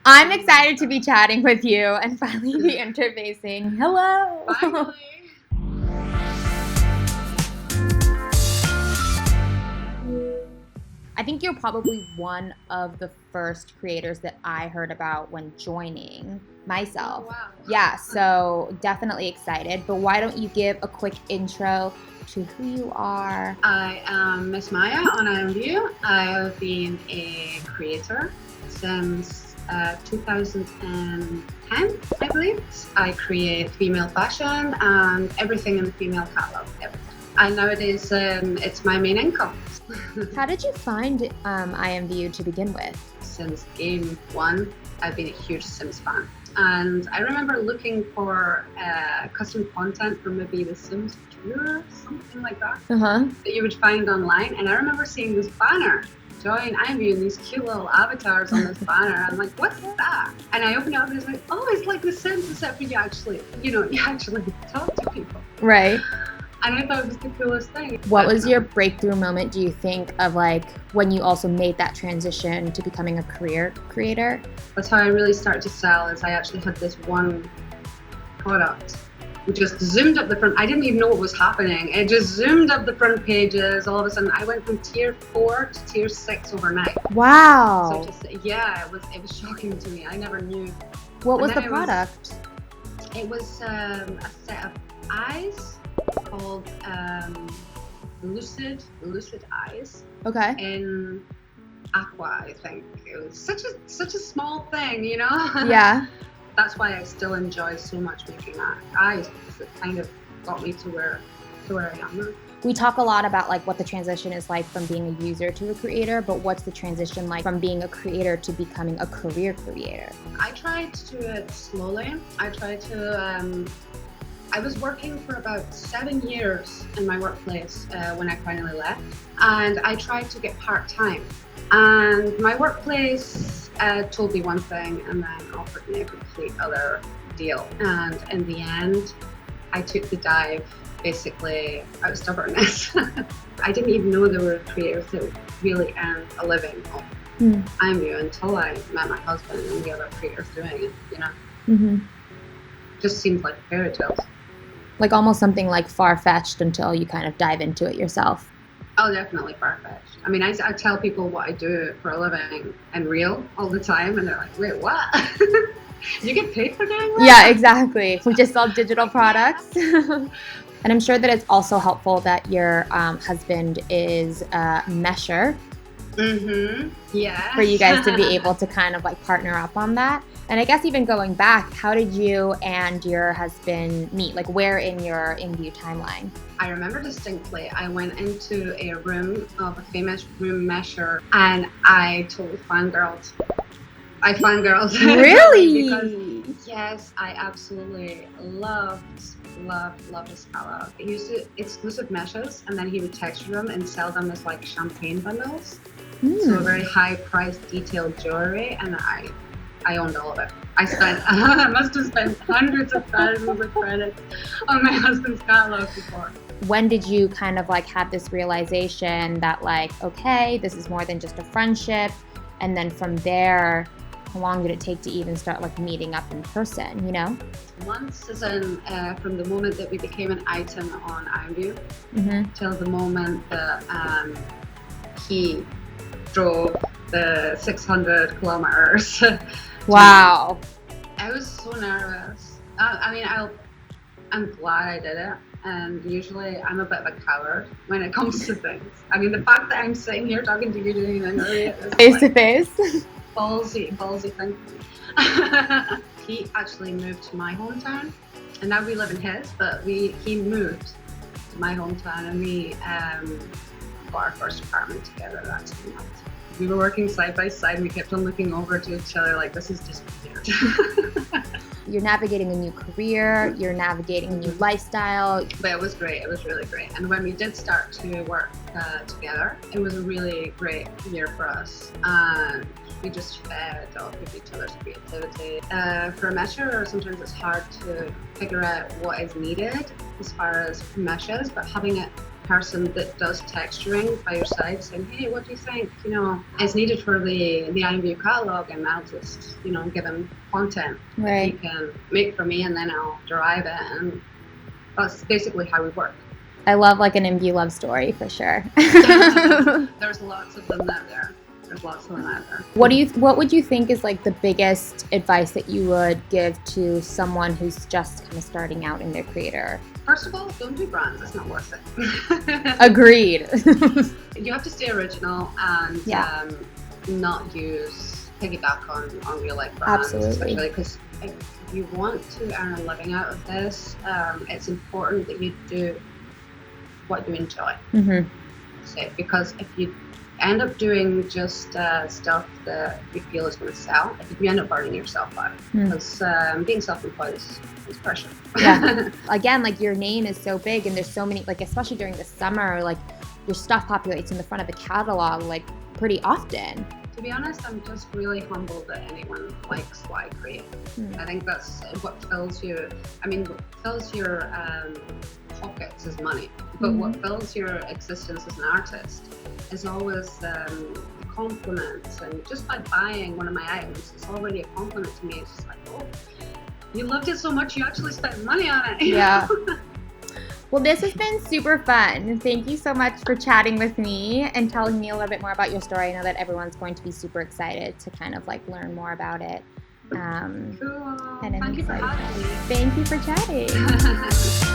I'm excited to be chatting with you and finally be interfacing. Hello. Finally. I think you're probably one of the first creators that I heard about when joining myself. Oh, wow. Yeah, so definitely excited. But why don't you give a quick intro to who you are? I am MissMaya on IMVU. I have been a creator since 2010, I believe. I create female fashion and everything in the female catalog. Everything. And nowadays, it's my main income. How did you find IMVU to begin with? Since game one, I've been a huge Sims fan. And I remember looking for custom content for maybe The Sims 2 or something like that, that you would find online. And I remember seeing this banner, join IMVU, and these cute little avatars on this banner. I'm like, what's that? And I opened it up and it's like, oh, it's like The Sims, except for you actually talk to people. Right. And I thought it was the coolest thing. What was your breakthrough moment, do you think, of like when you also made that transition to becoming a career creator? That's how I really started to sell, is I actually had this one product. We just zoomed up the front. I didn't even know what was happening. It just zoomed up the front pages. All of a sudden, I went from tier 4 to tier 6 overnight. Wow. So it was shocking to me. I never knew. What was the product? It was a set of eyes called Lucid Eyes. Okay. In Aqua, I think. It was such a small thing, you know? Yeah. That's why I still enjoy so much making eyes, because it kind of got me to where I am now. We talk a lot about like what the transition is like from being a user to a creator, but what's the transition like from being a creator to becoming a career creator? I tried to do it slowly. I was working for about 7 years in my workplace when I finally left, and I tried to get part-time. And my workplace told me one thing and then offered me a complete other deal. And in the end, I took the dive basically out of stubbornness. I didn't even know there were creators that really earn a living off IMVU until I met my husband and the other creators doing it, you know? Mm-hmm. Just seems like fairy tales. Like almost something like far-fetched until you kind of dive into it yourself. Oh, definitely far-fetched. I mean, I tell people what I do for a living and real all the time, and they're like, wait, what? You get paid for doing that? Yeah, exactly. We just sell digital products. And I'm sure that it's also helpful that your husband is a mesher. Mm-hmm. Yeah. For you guys to be able to kind of like partner up on that. And I guess even going back, how did you and your husband meet? Like where in your IMVU timeline? I remember distinctly, I went into a room of a famous room mesher and I totally fangirled. Really? Because, yes, I absolutely loved his catalog. He used to exclusive meshes and then he would texture them and sell them as like champagne bundles. So very high priced detailed jewelry, and I owned all of it. I must have spent hundreds of thousands of credits on my husband's catalog before. When did you kind of like have this realization that like, okay, this is more than just a friendship? And then from there, how long did it take to even start like meeting up in person, you know? Months, as in from the moment that we became an item on IMVU till the moment that he drove the 600 kilometers. Wow. I was so nervous. I'm glad I did it. And usually I'm a bit of a coward when it comes to things. I mean, the fact that I'm sitting here talking to you doing an interview is face to face. Ballsy thing. He actually moved to my hometown, and now we live in his, but he moved to my hometown, and we bought our first apartment together. That's nuts. We were working side by side, and we kept on looking over to each other like, this is just weird. You're navigating a new career, you're navigating a new lifestyle. But it was great, it was really great. And when we did start to work together, it was a really great year for us. And we just fed off of each other's creativity. For a mesher, sometimes it's hard to figure out what is needed as far as meshes, but having it person that does texturing by your side saying, hey, what do you think? You know, it's needed for the IMVU catalog, and I'll just, you know, give him content that he can make for me, and then I'll derive it, and that's basically how we work. I love like an IMVU love story for sure. There's lots of them out there. There's lots of them out there. What would you think is like the biggest advice that you would give to someone who's just kind of starting out in their creator? First of all, don't do brands. It's not worth it. Agreed. You have to stay original and not use piggyback on real life brands. Absolutely. Especially because if you want to earn a living out of this, it's important that you do what you enjoy. Mm-hmm. So, because if you end up doing just stuff that you feel is going to sell, you end up burning yourself out. Because being self-employed is pressure. Yeah. Again, like your name is so big, and there's so many, like especially during the summer, like your stuff populates in the front of the catalog like pretty often. To be honest, I'm just really humbled that anyone likes what I create. I think that's what fills you. I mean, what fills your pockets is money, but what fills your existence as an artist is always the compliments. And just by buying one of my items, it's already a compliment to me. It's just like, oh, you loved it so much, you actually spent money on it. Yeah. Well, this has been super fun. Thank you so much for chatting with me and telling me a little bit more about your story. I know that everyone's going to be super excited to kind of like learn more about it. Cool. And Thank you for having me. Thank you for chatting.